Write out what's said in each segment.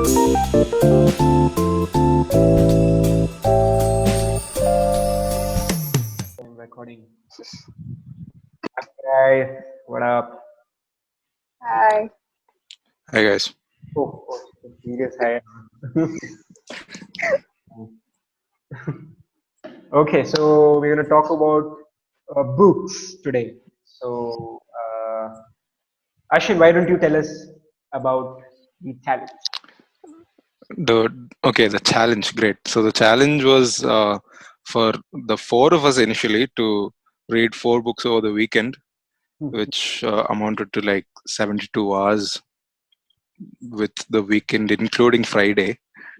I'm recording. Hi, what up? Hi. Hi guys. Oh, serious hi. Okay, so we're gonna talk about books today. So, Ashwin, why don't you tell us about the challenge? The challenge, great. So the challenge was for the four of us initially to read 4 books over the weekend, which amounted to like 72 hours with the weekend including Friday.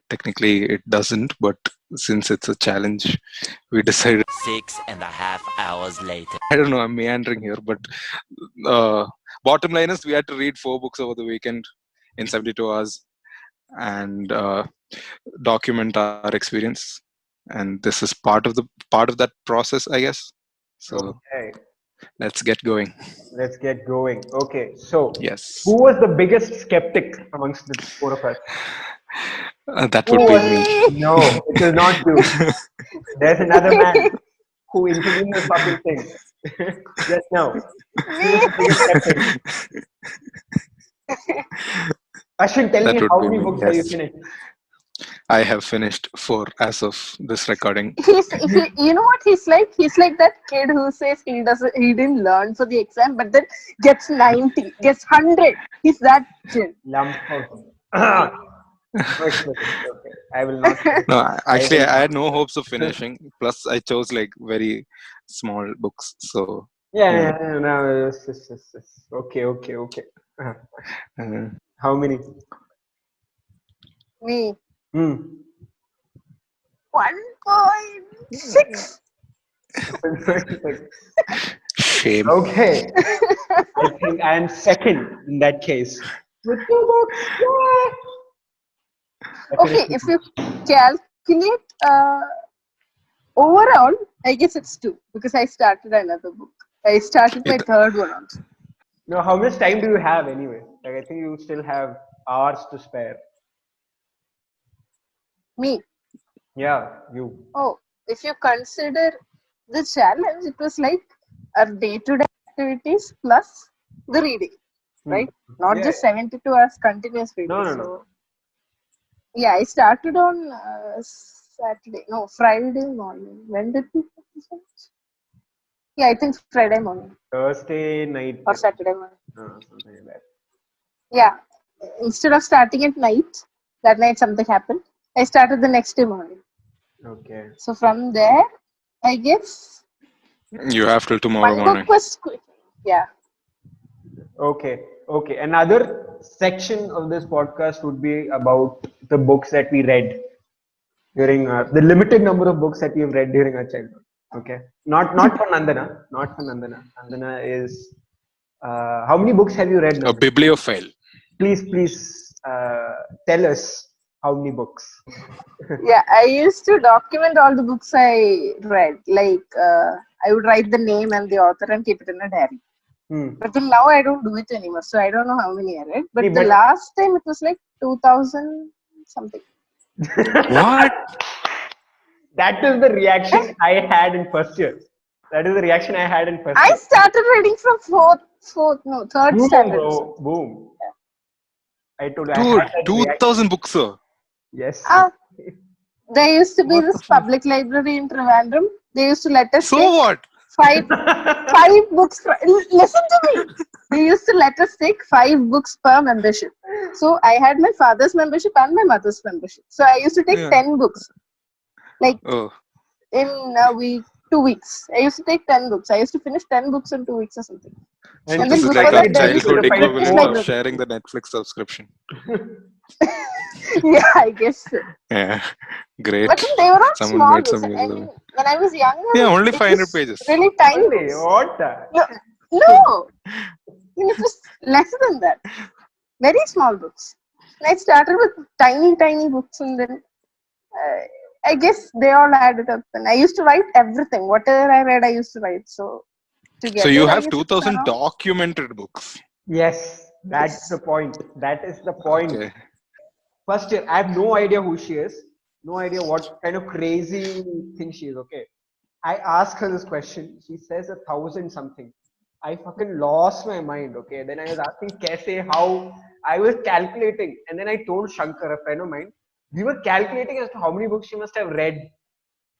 Technically it doesn't, but since it's a challenge, we decided. 6.5 hours later. I don't know, I'm meandering here, but uh, bottom line is we had to read 4 books over the weekend in 72 hours and document our experience, and this is part of that process, I guess. So Okay, let's get going. let's get going. Okay, so Yes, who was the biggest skeptic amongst the four of us? that Who would be was? me. No, it is not you. There's another man who introduced this fucking thing just now. He was the biggest skeptic. Ashwin, tell That me would how be many me. books have you Yes, finished? I have finished 4 as of this recording. You know what he's like? He's like that kid who says he didn't learn for the exam, but then gets 90, gets 100. He's that kid. Lump of. No expression. Okay, I will not. No, I actually will I not. had no hopes of finishing, plus I chose like very small books, so No, yes. Okay. Uh, uh, How many? Me. Hmm. 1.6. shame. Okay, I think I am second in that case. With 2 books, yay! I finished Okay, two if you books. calculate overall, I guess it's 2 because I started another book. I started my it third one also. Now, how much time do you have anyway? Like, I think you still have hours to spare. Me. Yeah, you. Oh, if you consider the challenge, it was like our day-to-day activities plus the reading, Hmm. right? Not Yeah. just 72 hours continuous reading. No. So, yeah, I started on Friday morning. When did we finish? Yeah, I think Friday morning Thursday night. or Saturday morning. Something like that. Yeah, instead of starting at night, that night something happened. I started the next day morning. Okay. So from there, I guess you have till tomorrow one book morning. was quick. Yeah. Okay. Another section of this podcast would be about the books that we read during the limited number of books that we have read during our childhood. Okay. Not for Nandana. Not for Nandana. Nandana is. How many books have you read, A Nandana? bibliophile. Please tell us how many books. Yeah, I used to document all the books I read. Like, I would write the name and the author and keep it in a diary. But then now I don't do it anymore, so I don't know how many I read. But See, the last time it was like 2000 something. What? That is the reaction I had in first year. That is the reaction I had in first I year. started reading from third Boom, standard. bro. Boom. I told you, I had Dude, that reaction. 2000 books, sir. Yes. There used to be What the this fuck? public library in Trivandrum. They used to let us So take what? five books. Listen to me. They used to let us take 5 books per membership. So I had my father's membership and my mother's membership. So I used to take Yeah. 10 books. Like Oh, in a week, 2 weeks. I used to take 10 books. I used to finish 10 books in 2 weeks or something. so And this then is before like our that, there Supposedly, used you to childhood would be find British equivalent of library. sharing the Netflix subscription. Yeah, I guess so. Yeah, But great. then they were not Someone small made books. some I use of mean, it. when I was Yeah, younger, only it 500 was pages. really tiny Only books. what? No, I mean, it was lesser than that. Very small books. And I started with tiny books, and then I guess they all added up. And I used to write everything. Whatever I read, I used to write. So So together, you I have guess it's 2000 around. documented books. Yes, that's Yes. the point. That is the point. Okay. First year, I have no idea who she is, no idea what kind of crazy thing she is. Okay, I ask her this question. She says 1,000 something. I fucking lost my mind. Okay, then I was asking kaise, how. I was calculating, and then I told Shankar, a friend of mine, we were calculating as to how many books she must have read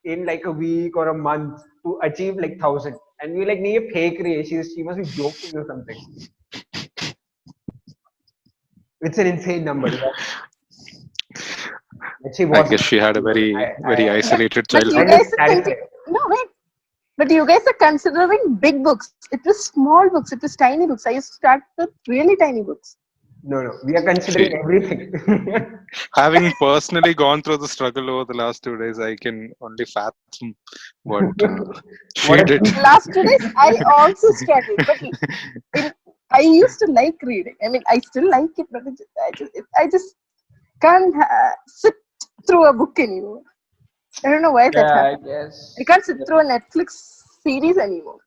in like a week or a month to achieve like 1,000. And we were like, "Nee, ye fake rahi hai. She must be joking or something." It's an insane number. Yeah. But she I was. guess she had a very, very But isolated but you childhood. I'm just guys are thinking, clarifying. no wait. But you guys are considering big books. It was small books. It was tiny books. I used to start with really tiny books. No, no, we are considering She, everything. having personally gone through the struggle over the last 2 days, I can only fathom what What she a did. Last 2 days, I also struggled. But in, I used to like reading. I mean, I still like it, but I just can't sit through a book anymore. I don't know why that yeah, I happened. I guess. can't sit through a Netflix series anymore.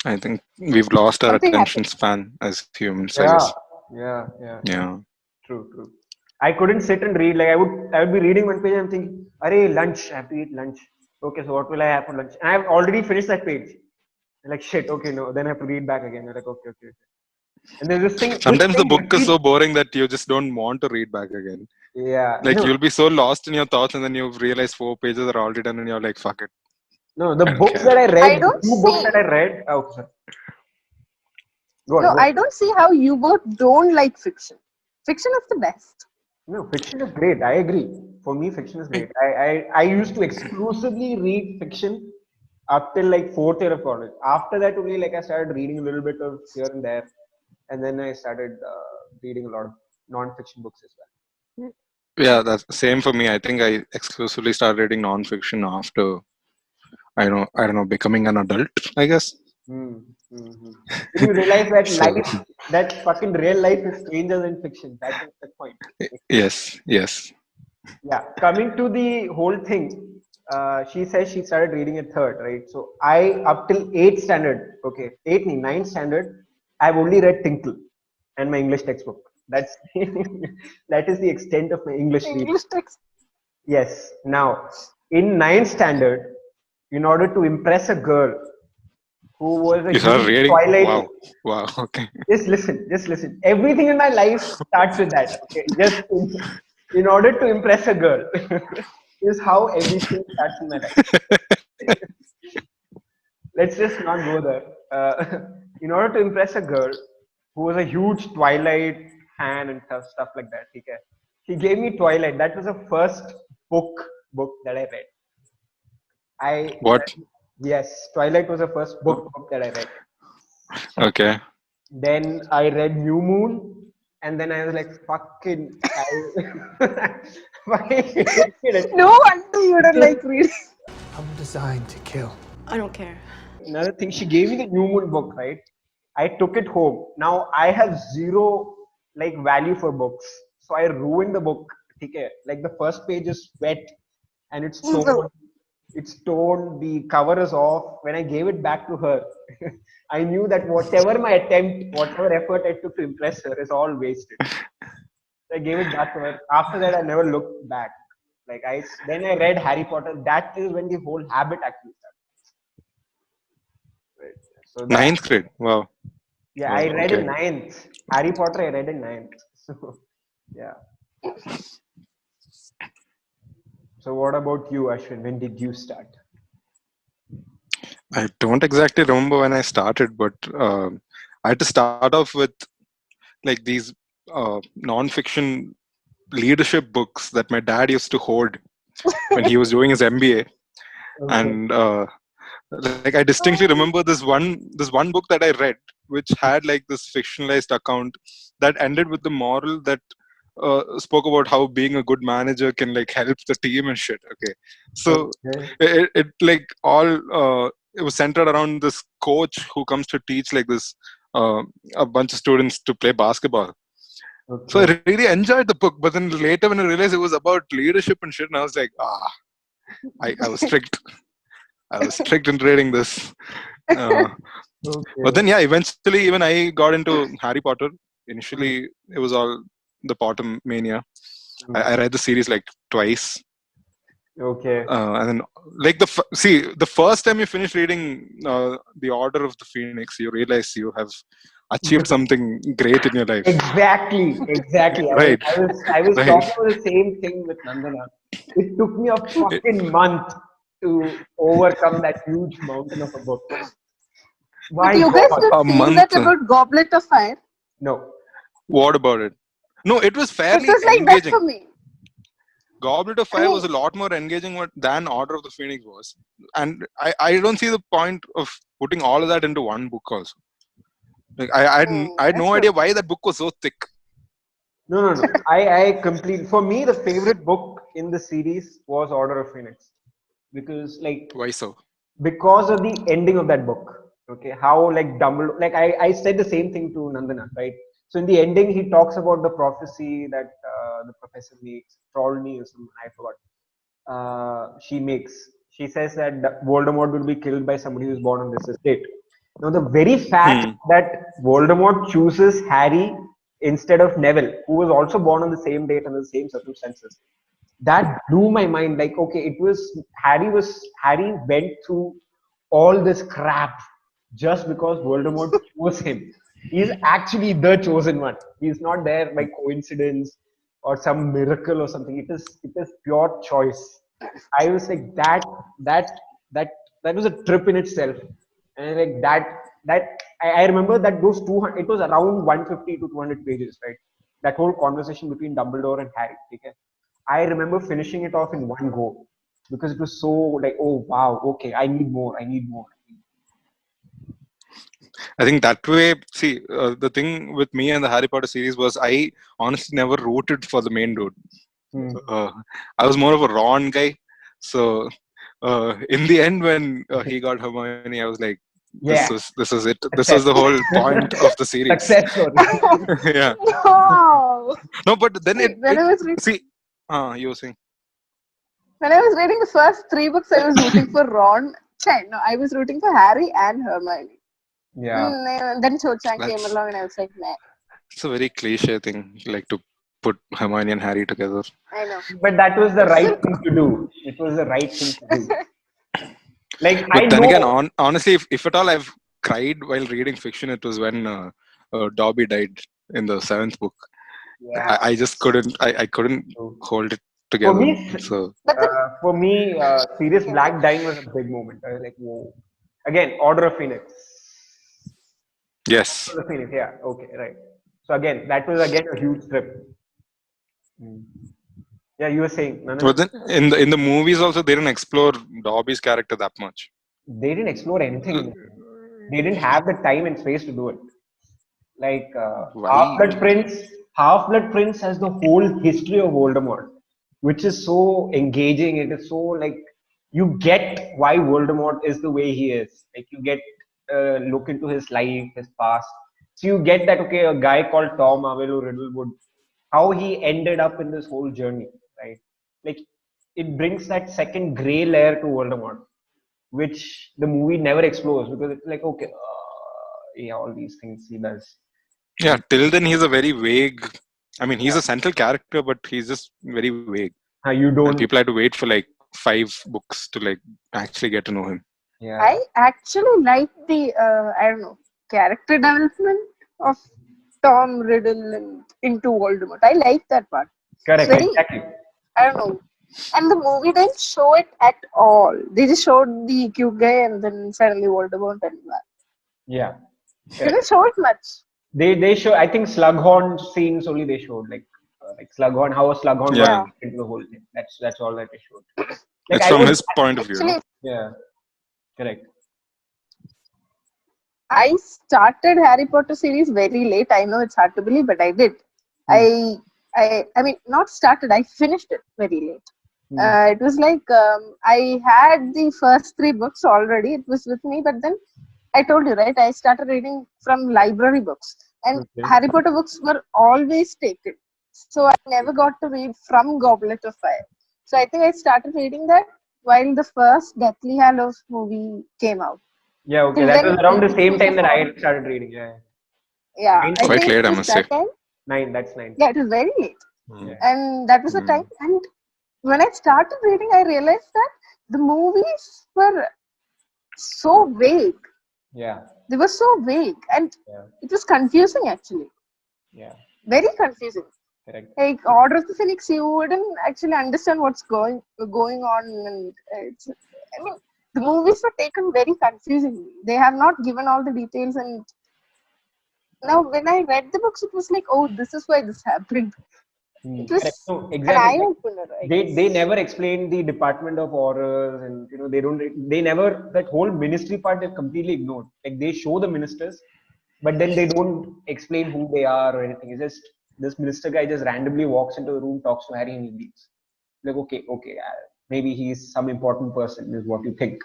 I think we've lost our Something attention happened. span as humans, I Yeah, guess. yeah, yeah, yeah. Yeah. True, true. I couldn't sit and read. Like I would be reading one page and I'm thinking, "Arey, lunch. I have to eat lunch. Okay, so what will I have for lunch?" And I've already finished that page. I'm like, shit. Okay, no. Then I have to read back again. You're like, okay, okay, okay. And there's this Sometimes the thing book is repeats. so boring that you just don't want to read back again. Yeah, Like no, you'll be so lost in your thoughts, and then you realize 4 pages are already done, and you're like, "Fuck it, no. The I don't books care." that I read, I the don't two books that see. I read. Oh, sorry. Go on, No, go on. I don't see how you both don't like fiction. Fiction is the best. No, fiction is great. I agree. For me, fiction is great. I used to exclusively read fiction up till like fourth year of college. After that, only like I started reading a little bit of here and there, and then I started reading a lot of non-fiction books as well. Yeah, that's same for me. I think I exclusively started reading non-fiction after I don't know becoming an adult, I guess. Hmm. Mm-hmm. Then you realize that So life, that fucking real life is stranger than fiction. That is the point. yes, yes. Yeah, coming to the whole thing, she says she started reading at third, right? So I up till eighth standard, okay, eighth, ninth standard, I've only read Tinkle and my English textbook. That's that is the extent of my English reading. English text. Yes. Now, in ninth standard, in order to impress a girl who was a You started huge reading. Twilight, Wow, wow. Okay. just listen, just listen. Everything in my life starts with that. Okay, just in order to impress a girl, is how everything starts in my life. Let's just not go there. In order to impress a girl who was a huge Twilight fan and stuff like that, okay, she gave me Twilight. That was the first book that I read. I What? Yes, Twilight was the first book that I read. Okay. Then I read New Moon, and then I was like, fucking, fucking hated it. No wonder you don't like reading. I'm designed to kill. I don't care. Another thing, she gave me the New Moon book, right? I took it home. Now I have zero like value for books, so I ruined the book. Okay, like the first page is wet and it's Evil. torn. It's torn. The cover is off. When I gave it back to her, I knew that whatever my attempt, whatever effort I took to impress her, is all wasted. I gave it back to her. After that, I never looked back. Like then I read Harry Potter. That is when the whole habit actually started. Right. So that Ninth grade. Wow. yeah, I Wow. read in Okay. ninth. Harry Potter, I read in ninth. So yeah. So what about you, Ashwin? When did you start? I don't exactly remember when I started, but I had to start off with like these non-fiction leadership books that my dad used to hoard when he was doing his MBA. Okay. And like I distinctly remember this one book that I read, which had like this fictionalized account that ended with the moral that spoke about how being a good manager can like help the team and shit. Okay, so Okay. it like all it was centered around this coach who comes to teach like this a bunch of students to play basketball. So Okay. I really enjoyed the book, but then later when I realized it was about leadership and shit, and I was like, I was strict. I was strict in reading this. Uh, but Okay. then, yeah, eventually, even I got into Harry Potter. Initially, it was all the Potter Mania. Hmm. I read the series like twice. Okay. And then, like the first time you finish reading The Order of the Phoenix, you realize you have achieved something great in your life. Exactly. Right, I was right. talking about the same thing with Nandana. It took me a fucking month to overcome that huge mountain of a book. But My you guys God. didn't A feel month. that about Goblet of Fire. No. What about it? No, it was It fairly was like that for engaging. me. Goblet of I Fire mean, was a lot more engaging than Order of the Phoenix was, and I don't see the point of putting all of that into one book. Also, like I had that's no true. idea why that book was so thick. No. For me, the favorite book in the series was Order of Phoenix. Because, like, Why so? because of the ending of that book. Okay, how like Dumbledore, like I said the same thing to Nandana, right? So in the ending, he talks about the prophecy that the professor makes, Trollney or something, I forgot. She makes. She says that Voldemort will be killed by somebody who's born on this estate. Now, the very fact Hmm. that Voldemort chooses Harry instead of Neville, who was also born on the same date and the same circumstances, that blew my mind. Like, okay, Harry went through all this crap just because Voldemort chose him. He's actually the chosen one. He's not there by coincidence or some miracle or something. It is pure choice. I was like that that that was a trip in itself. And like I remember that those 200, it was around 150 to 200 pages, right? That whole conversation between Dumbledore and Harry. Okay? I remember finishing it off in one go because it was so like, oh wow, okay, I need more, I need more. I think that way. See, the thing with me and the Harry Potter series was I honestly never rooted for the main dude. Hmm. Uh, I was more of a Ron guy. So in the end, when he got Hermione, I was like, Yeah, this is it. This was success. the whole point of the series. Success story. Yeah. No. No, but then See, it see. You were saying. when I was reading the first three books, I was rooting for Ron. No, I was rooting for Harry and Hermione. Yeah. Then Cho Chang came That's along, and I was like, nah, it's a very cliche thing, like to put Hermione and Harry together. I know. But that was the It's right still, thing to do. It was the right thing to do. Like I But then again, know. honestly, if at all I've cried while reading fiction, it was when Dobby died in the seventh book. Yeah. I just couldn't. I couldn't So hold it for together. me, So but then, Sirius yeah, Black dying was a big moment. I was like, whoa. Again, Order of Phoenix. yes, Order of Phoenix. Yeah. Okay. Right. So again, that was again a huge trip. Mm. Yeah, you were saying, but Nandana. then in the movies also they didn't explore Dobby's character that much. They didn't explore anything in the movie. They didn't have the time and space to do it. Like Why? Half Blood Prince has the whole history of Voldemort, which is so engaging. It is so like you get why Voldemort is the way he is. Like you get look into his life, his past. So you get that okay, a guy called Tom Avelo Riddlewood, how he ended up in this whole journey, right? Like it brings that second gray layer to Voldemort, which the movie never explores because it's like okay, yeah, all these things he does. Yeah, till then he's a very vague. I mean, he's Yeah. a central character, but he's just very vague, You and don't. people had to wait for like 5 books to like actually get to know him. Yeah. I actually like the, I don't know, character development of Tom Riddle and into Voldemort. I like that part. It's Correct. very, Exactly. I don't know. And the movie didn't show it at all. They just showed the cute guy and then suddenly Voldemort and that. Yeah. They Correct. didn't show it much. They show. I think Slughorn scenes only they showed like Slughorn, how a Slughorn got Yeah. Yeah, into the whole thing. That's all that they showed. Like it's I from would. his point of view, no? Actually, Yeah. Correct. I started Harry Potter series very late. I know it's hard to believe, but I did. Hmm. I mean, not started. I finished it very late. Hmm. It was like I had the first three books already. It was with me, but then I told you, right? I started reading from library books, and Okay. Harry Potter books were always taken. So I never got to read from Goblet of Fire. So I think I started reading that while the first Deathly Hallows movie came out. Yeah. Okay. Till That then, was around the it same was a time that I horror. had started reading. Yeah. Yeah, Mine I was Quite think late, it I was must say. that time. 9. That's 9. Yeah, it was very late. Hmm. And that was the time. And when I started reading, I realized that the movies were so vague. Yeah. They were so vague. And Yeah. it was confusing actually. Yeah. Very confusing. Correct. Like Order of the Phoenix, you wouldn't actually understand what's going on. And I mean, the movies were taken very confusingly. They have not given all the details. And now when I read the books, it was like, oh, this is why this happened. It Correct. was No, an exactly. eye opener, I guess. They never explained the Department of Horrors, and they never, that whole ministry part is completely ignored. Like they show the ministers, but then they don't explain who they are or anything. It's just this minister guy just randomly walks into the room, talks to Harry, and he leaves. Like okay, maybe he's some important person is what you think,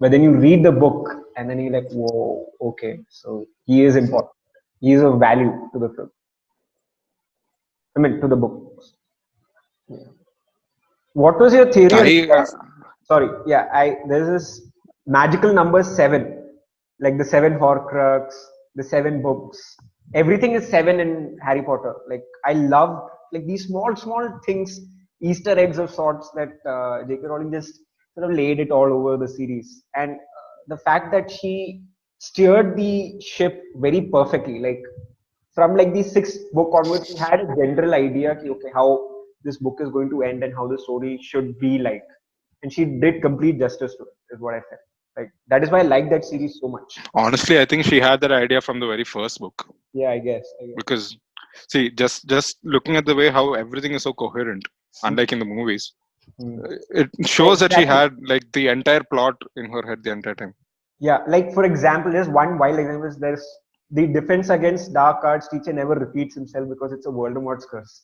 but then you read the book and then you're like, whoa, okay, so he is important. He is of value to the film. I mean, to the book. Yeah. What was your theory on? I Sorry, yeah, there's this magical number 7, like the 7 Horcrux, the 7 books. Everything is 7 in Harry Potter. Like I love like these small things, Easter eggs of sorts that J.K. Rowling just sort of laid it all over the series, and the fact that she steered the ship very perfectly, like from like the 6th book onwards, we had a general idea okay, how this book is going to end and how the story should be like. And she did complete justice to it, is what I felt. Like that is why I like that series so much. honestly, I think she had that idea from the very first book. Yeah, I guess. Because see, just looking at the way how everything is so coherent, unlike in the movies, Hmm. it shows that she Exactly. had like the entire plot in her head the entire time. Yeah, like for example, just one wild example is there's the defense against dark arts teacher never repeats himself because it's a Voldemort's curse.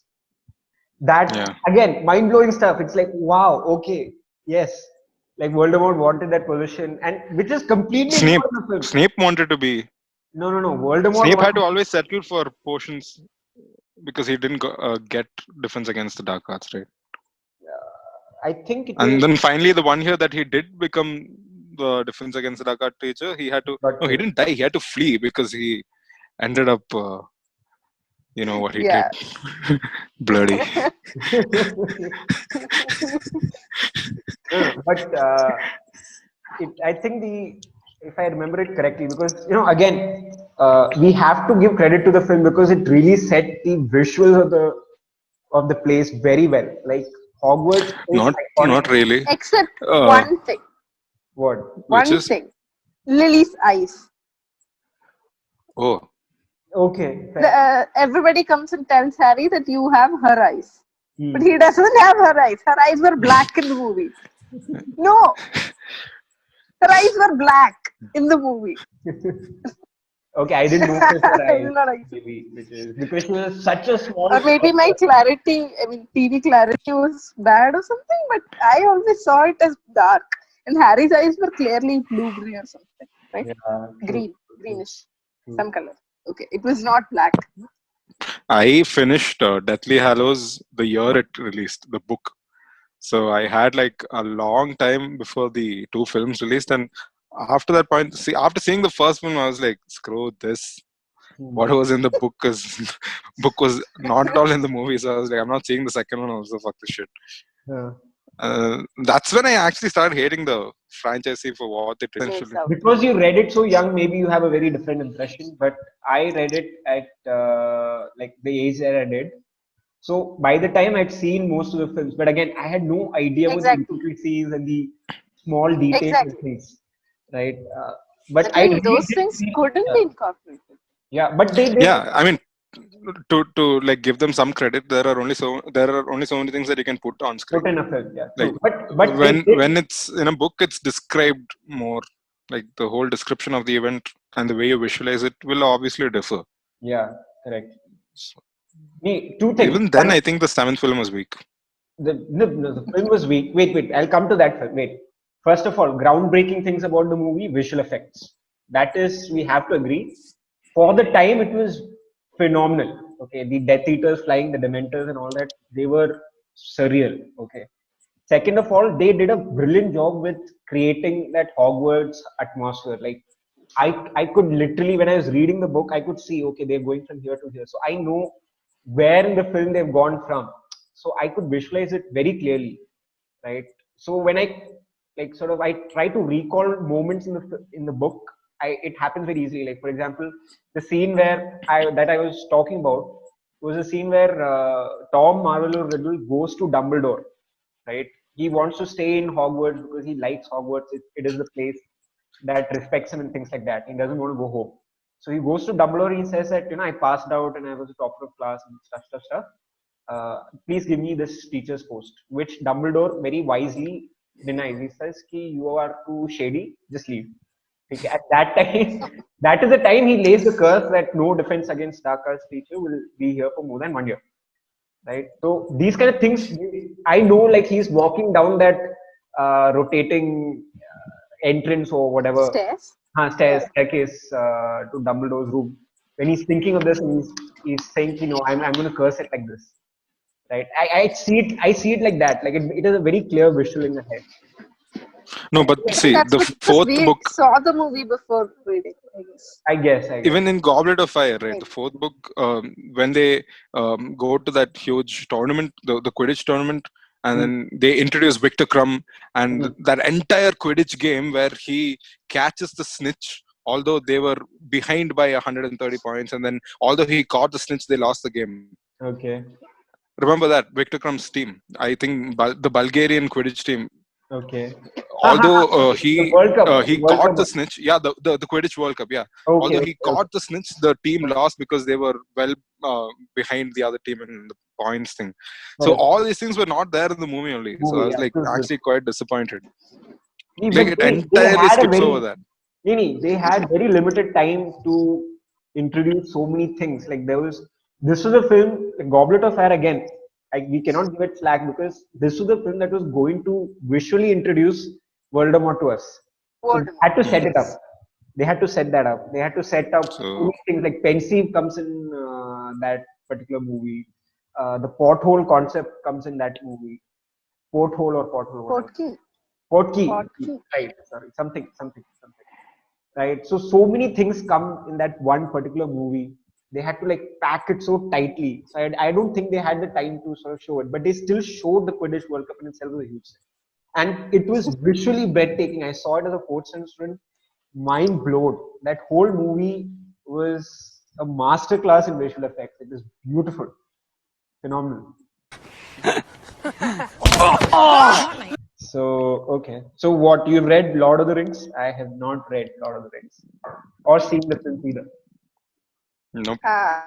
That Yeah, again, mind blowing stuff. It's like wow, okay, yes, like Voldemort wanted that position, and which is completely Snape ignored in the film. Snape wanted to be. No. Voldemort Snape had to wanted. always settle for potions because he didn't get defense against the dark arts, right? I think it And was then finally, the one year that he did become the defense against the dark art teacher, he had to. got No, he killed. didn't die. He had to flee because he ended up. You know what he did? Yeah. Bloody. No, but I think if I remember it correctly, because again, we have to give credit to the film because it really set the visuals of the place very well. Like Hogwarts is iconic. Not really. Except Uh, one thing. What? which One is thing. Lily's eyes. oh Okay. Fair. Everybody comes and tells Harry that you have her eyes. But Hmm. he doesn't have her eyes. Her eyes were black in the movie. No, her eyes were black in the movie. Okay, I didn't notice her I eyes. do not like it. Maybe which is because she was such a small. Or maybe my clarity, I mean, TV clarity was bad or something, but I always saw it as dark. And Harry's eyes were clearly blue gray or something, right? Yeah, true, Greenish, true. some color. Okay, it was not black. I finished Deathly Hallows the year it released the book, so I had like a long time before the two films released, and after that point, after seeing the first film, I was like, screw this. What was in the book is book was not at all in the movie, so I was like, I'm not seeing the second one also. Fuck this shit. Yeah. That's when I actually started hating the franchise for what it Makes essentially. out. Because you read it so young, maybe you have a very different impression. But I read it at like the age that I did. So by the time I'd seen most of the films, but again, I had no idea about the Exactly. intricacies and the small details and Exactly. things, right? But I Again, really those did things feel, couldn't be incorporated. yeah. But they did. Yeah, I mean, to like give them some credit, there are only so many things that you can put on screen. Put in a film, yeah, Like true. But they did, when it's in a book, it's described more. Like the whole description of the event and the way you visualize it will obviously differ. yeah, correct. So, Two things. even then, One, I think the seventh film was weak. the film was weak. Wait. I'll come to that. Wait. First of all, groundbreaking things about the movie: visual effects. That is, we have to agree. For the time, it was phenomenal. Okay, the Death Eaters flying, the Dementors, and all that, they were surreal. Okay. Second of all, they did a brilliant job with creating that Hogwarts atmosphere. Like, I could literally, when I was reading the book, I could see, okay, they're going from here to here. So I know where in the film they've gone from. So I could visualize it very clearly, right? So when I like sort of I try to recall moments in the book, it happens very easily. Like for example, the scene where I was talking about was a scene where Tom Marvolo Riddle goes to Dumbledore, right? He wants to stay in Hogwarts because he likes Hogwarts. It is the place that respects him and things like that. He doesn't want to go home. So he goes to Dumbledore. He says that, I passed out and I was a topper of class and stuff. Please give me this teacher's post, which Dumbledore very wisely denies. He says, "Ki you are too shady. Just leave." Okay. At that time, that is the time he lays the curse that no defense against dark arts teacher will be here for more than 1 year. Right. So these kind of things, I know, like he's walking down that rotating entrance or whatever Stairs. staircase to Dumbledore's room. When he's thinking of this, and he's saying, I'm going to curse it like this, right? I see it like that. Like it is a very clear visual in the head. No, but I think see, that's the because fourth we book, saw the movie before reading, I guess. I guess. even in Goblet of Fire, right? Maybe. The fourth book, when they go to that huge tournament, the Quidditch tournament, and then they introduce Victor Crumb, and that entire Quidditch game where he catches the snitch, although they were behind by 130 points, and then although he caught the snitch, they lost the game. Okay. Remember that Victor Crumb's team? I think the Bulgarian Quidditch team. Okay. Although The World Cup. he World caught Cup. the snitch, the Quidditch World Cup, yeah. Okay. Although he caught the snitch, the team lost because they were well behind the other team in the points thing. So all these things were not there in the movie only. So I was like actually quite disappointed. Like it They entirely had a skips very over that. they had very limited time to introduce so many things. Like this was a film, like Goblet of Fire again. Like we cannot give it slack because this was a film that was going to visually introduce Voldemort to us. So they had to set it up. They had to set that up. They had to set up so many things. Like Pensieve comes in that particular movie. The porthole concept comes in that movie. Porthole or porthole. Portkey. Portkey. Right. Sorry. Something. Right. So many things come in that one particular movie. They had to like pack it so tightly. So I don't think they had the time to sort of show it, but they still showed the Quidditch World Cup in itself was a huge thing. And it was visually breathtaking. I saw it as a fourth semester student, mind blown. That whole movie was a masterclass in visual effects. It was beautiful, phenomenal. So okay. So what, you've read Lord of the Rings? I have not read Lord of the Rings or seen the films either. Nope.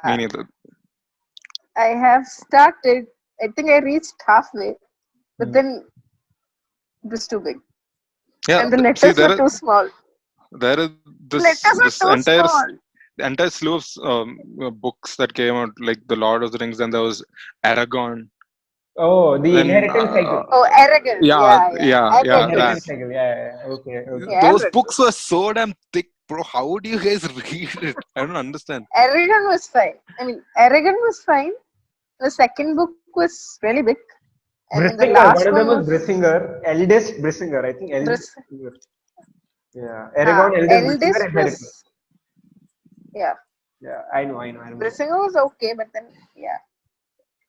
Me neither. I have started. I think I reached halfway, but then it was too big. Yeah. And the letters were too small. There is this entire slew of books that came out, like the Lord of the Rings, and there was Aragon. Oh, the Then, Inheritance Cycle. Arrogant. Yeah. That. Cycle. Yeah. Okay. Those books were so damn thick, bro. How do you guys read it? I don't understand. Aragon was fine. Aragon was fine. The second book was really big. And the last one of them was Brissinger, eldest Brissinger. I think eldest Brissinger. Yeah, Aragon, eldest Brissinger, Inheritance. Yeah, I know. Brissinger was okay, but then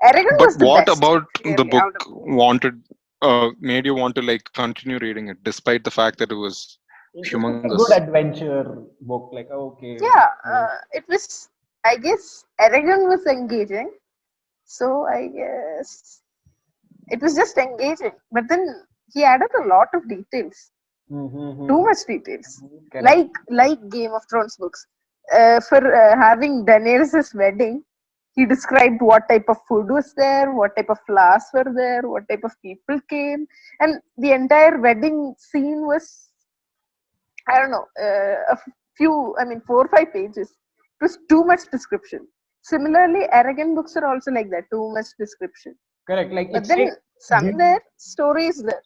Aragon was the what best. About the book made you want to like continue reading it, despite the fact that it was humongous? It's a good adventure book. Like okay. Yeah, it was. I guess Aragon was engaging, so I guess it was just engaging. But then he added a lot of details. Too much details. Like Game of Thrones books. For having Daenerys' wedding, he described what type of food was there, what type of flowers were there, what type of people came, and the entire wedding scene was, I don't know, a few, 4 or 5 pages. It was too much description. Similarly, Aragon books are also like that, too much description. Correct. Like, but then somewhere story is there.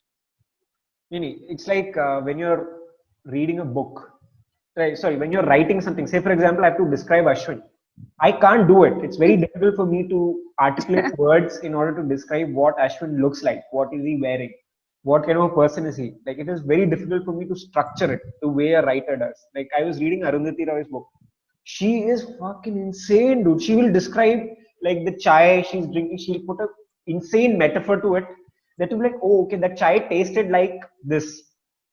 It's like when you're reading a book, right? Sorry, when you're writing something. Say, for example, I have to describe Ashwin. I can't do it. It's very difficult for me to articulate words in order to describe what Ashwin looks like. What is he wearing? What kind of a person is he? Like, it is very difficult for me to structure it the way a writer does. Like, I was reading Arundhati Roy's book. She is fucking insane, dude. She will describe like the chai she's drinking, she'll put a insane metaphor to it that will be like, oh, okay, that chai tasted like this.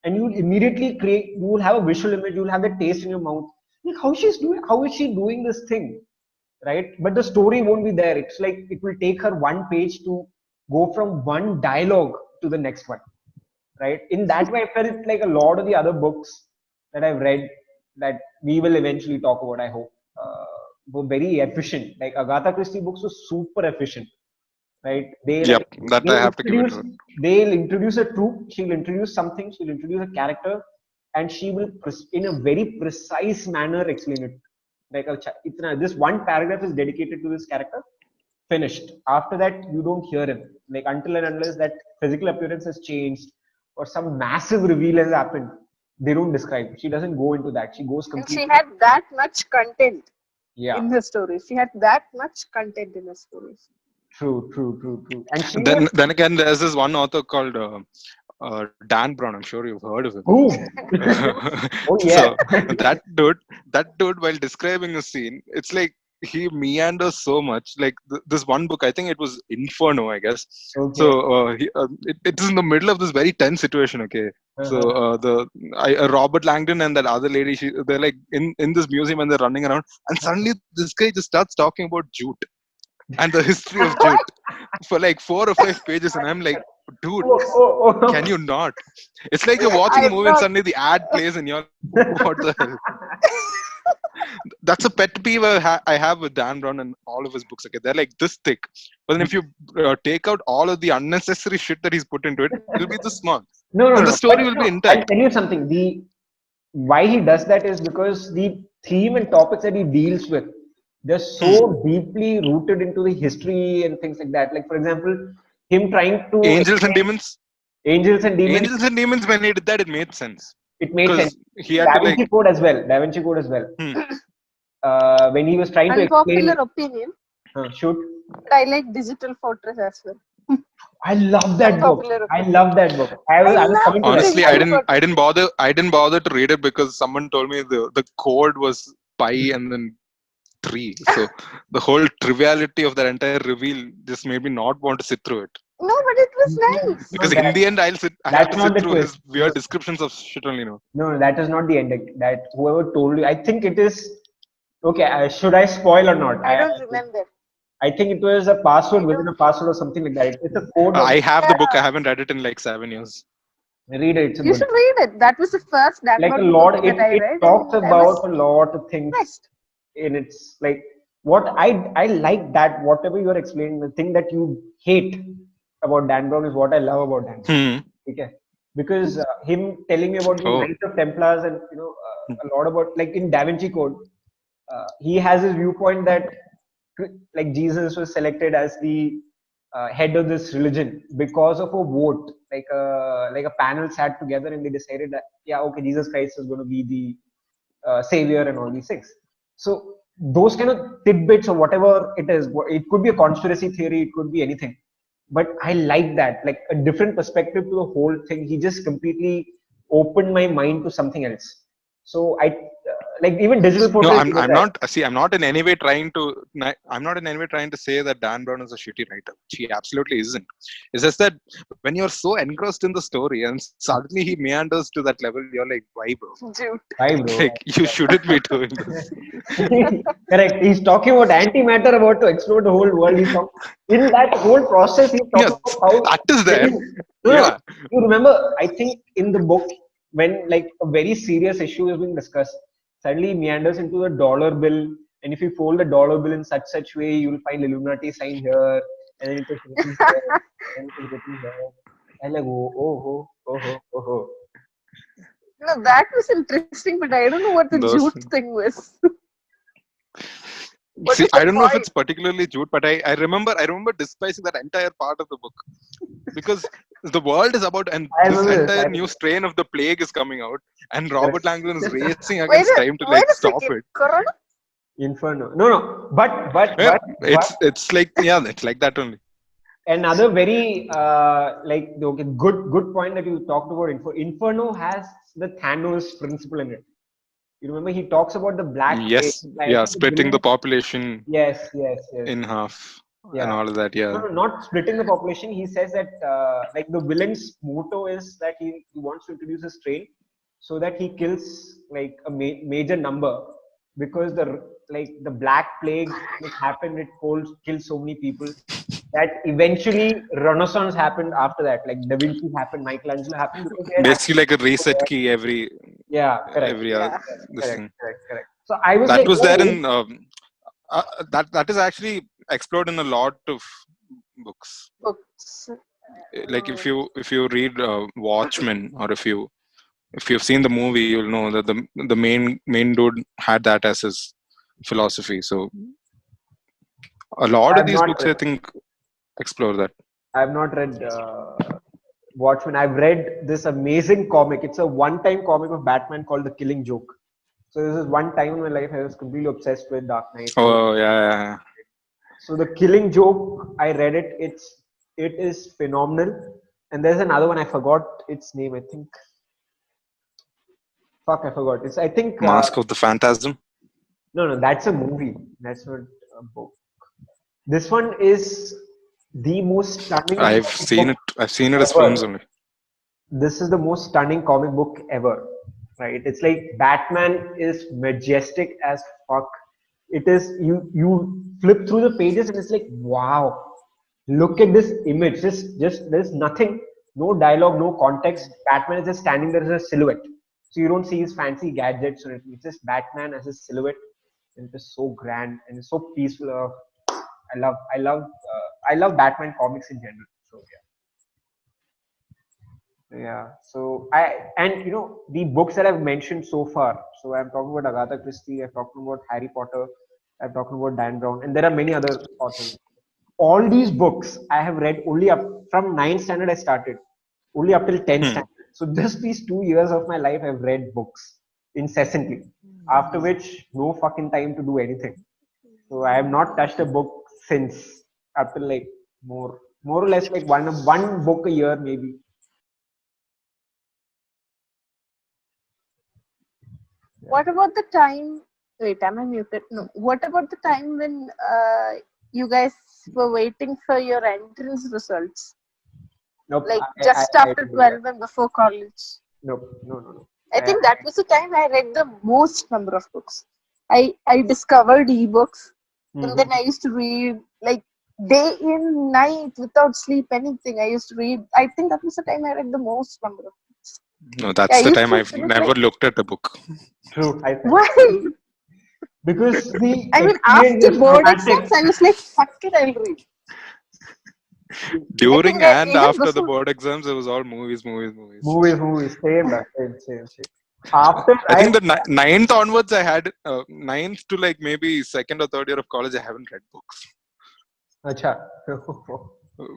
And you will immediately create, you will have a visual image, you will have the taste in your mouth. Like how is she doing this thing? Right? But the story won't be there. It's like it will take her one page to go from one dialogue to the next one. Right? In that way, I felt like a lot of the other books that I've read that we will eventually talk about, I hope, were very efficient. Like Agatha Christie books were super efficient, right? They Yep, like that I have to give it to her. they'll introduce a troop, she'll introduce something, she'll introduce a character, and she will in a very precise manner explain it. Like this one paragraph is dedicated to this character, finished. After that, you don't hear him. Like until and unless that physical appearance has changed or some massive reveal has happened, they don't describe. She doesn't go into that. She goes And she completely. had that much content Yeah, in her stories. She had that much content in her stories. true. And she was Then again, there's this one author called Dan Brown. I'm sure you've heard of him. who? Oh yeah. So that dude, while describing a scene, it's like he meanders so much. Like this one book, I think it was Inferno, I guess. Okay. So it is in the middle of this very tense situation. Okay, so Uh-huh. Robert Langdon and that other lady, they're like in this museum and they're running around, and suddenly this guy just starts talking about jute and the history of jute for like 4 or 5 pages, and I'm like, dude, can Oh. you not? It's like you're watching a I movie and thought suddenly the ad plays and you're like, what the hell? That's a pet peeve I have with Dan Brown and all of his books. Okay, they're like this thick, but then if you take out all of the unnecessary shit that he's put into it, it'll be this small, and the No. But story will no, be I'll intact. tell you something. The why he does that is because the theme and topics that he deals with, they're Hmm. so deeply rooted into the history and things like that. Like for example, him trying to Angels and explain Demons. angels and demons, Angels and Demons. When he did that, it made sense it made sense. because he had Da to Vinci like. Code as well. Da Vinci Code as well. Hmm. When he was trying to unpopular explain, opinion, shoot. but I like Digital Fortress as well. I love that book. Unpopular I opinion. love that book. I I was love coming to that. Honestly, Digital Fortress. I didn't bother to read it because someone told me the code was pi and then 3. So the whole triviality of that entire reveal just made me not want to sit through it. No, but it was No, nice. no, Because in the end, I have that's to not sit the through twist. his weird descriptions of shit only now. No, that is not the ending. That whoever told you, I think it is. Okay, should I spoil or not? I don't remember. I think it was a password I within don't. a password or something like that. It's a code. I have the book. I Yeah, haven't read it in like 7 years. Read it. It's a you good. should read it. That was the first Dan Like a Brown book lot. that I It read, talks and I about was a lot of things. impressed. And it's like what I like that whatever you're explaining, the thing that you hate about Dan Brown is what I love about Dan Brown. Hmm. Okay, because him telling me about the Oh. Knights of Templars and a lot about like in Da Vinci Code, he has his viewpoint that like Jesus was selected as the head of this religion because of a vote, like a panel sat together and they decided that yeah, okay, Jesus Christ is going to be the savior and all these things. So those kind of tidbits or whatever it is, it could be a conspiracy theory, it could be anything. But I like that, like a different perspective to the whole thing. He just completely opened my mind to something else. So like even Digital No, Fortress did I'm that. not. See, I'm not in any way trying to. I'm not in any way trying to say that Dan Brown is a shitty writer. He absolutely isn't. It's just that when you're so engrossed in the story and suddenly he meanders to that level, you're like, why, bro? Dude. Why, bro? Like you shouldn't be doing this. Correct. He's talking about antimatter, about to explode the whole world. In that whole process, he's talking Yes, about how that is when there. no, Yeah. you remember, I think in the book, when like a very serious issue is being discussed, suddenly he meanders into the dollar bill. And if you fold the dollar bill in such way, you'll find Illuminati sign here, and then it is written here, and it is written here. And like, oh. No, that was interesting, but I don't know what the Those. jute thing was. What See, is the I don't know if it's point? particularly Jude, but I remember despising that entire part of the book because the world is about, and I this remember this. entire new strain of the plague is coming out, and Robert Langdon is racing Wait against a time to wait like a stop second. it. Corona? Inferno. No. Yeah, But it's like, yeah, it's like that only. another very like okay, good point that you talked about. Inferno has the Thanos principle in it. You remember he talks about the black plague. Yes, I yeah, think the splitting the villain. population Yes, yes, yes. in half and Yeah. all of that. No, Yeah, no, not splitting the population. He says that like the villain's motto is that he wants to introduce a strain so that he kills like a major number because the black plague when it happened, it killed so many people that eventually Renaissance happened after that. Like Da Vinci happened, Michelangelo happened because they had basically like a actually. reset key Yeah, correct. every Yeah. this Correct, thing correct, correct. So I was that like, was there oh, in that is actually explored in a lot of books. Books. Like if you read Watchmen, or if you've seen the movie, you'll know that the main dude had that as his philosophy. So a lot of I've these not books, I read. think, explore that. I've not read Watchmen. I've read this amazing comic. It's a one-time comic of Batman called The Killing Joke. So this is one time in my life I was completely obsessed with Dark Knight. Oh yeah. So The Killing Joke, I read it. It is phenomenal. And there's another one I forgot its name. I think. Fuck, I forgot. It's I think. Mask of the Phantasm. No, that's a movie. That's not a book. This one is the most stunning I've comic seen book it. I've seen it as films ever. only. This is the most stunning comic book ever, right? It's like Batman is majestic as fuck. It is you flip through the pages and it's like wow, look at this image. Just there's nothing, no dialogue, no context. Batman is just standing there as a silhouette. So you don't see his fancy gadgets or anything. It's just Batman as a silhouette, and it is so grand and it's so peaceful. I love Batman comics in general. So yeah. Yeah. So and the books that I've mentioned so far. So I'm talking about Agatha Christie. I'm talking about Harry Potter. I'm talking about Dan Brown, and there are many other authors. All these books I have read only up from 9th standard. I started only up till 10th Hmm. standard. So just these 2 years of my life, I've read books incessantly. After which, no fucking time to do anything. So I have not touched a book since up till like more or less like one book a year maybe. What about the time? Wait, am I muted? No. What about the time when you guys were waiting for your entrance results? Nope, Like I just after didn't do that. 12 and before college? Nope, no. I think that was the time I read the most number of books. I discovered ebooks, and then Mhm. I used to read like day in night without sleep anything. I used to read. I think that was the time I read the most number of books. No, Yeah, I that's the used time to I've finish never like looked at a book. True, I felt why? because the I mean, experience after is board traumatic. exams, I was like, fuck it, I'll read. I During think and even after the before. board exams, it was all movies, movies, movies. Movies, same. After I I, think the ninth onwards, I had ninth to like maybe second or third year of college, I haven't read books. acha.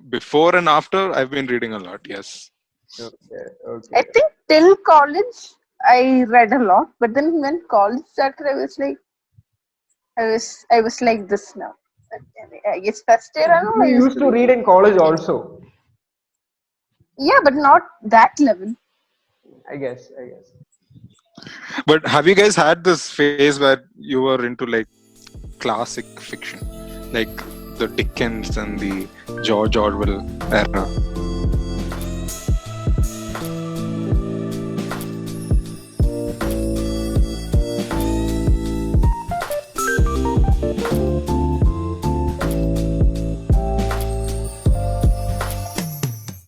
Before and after, I've been reading a lot. Yes. I Okay. think till college, I read a lot, but then when college started, I was like this now. I guess first year and all, You I used used to to read. read in college also, Yeah, but not that level. I guess. But have you guys had this phase where you were into like classic fiction, like the Dickens and the George Orwell era?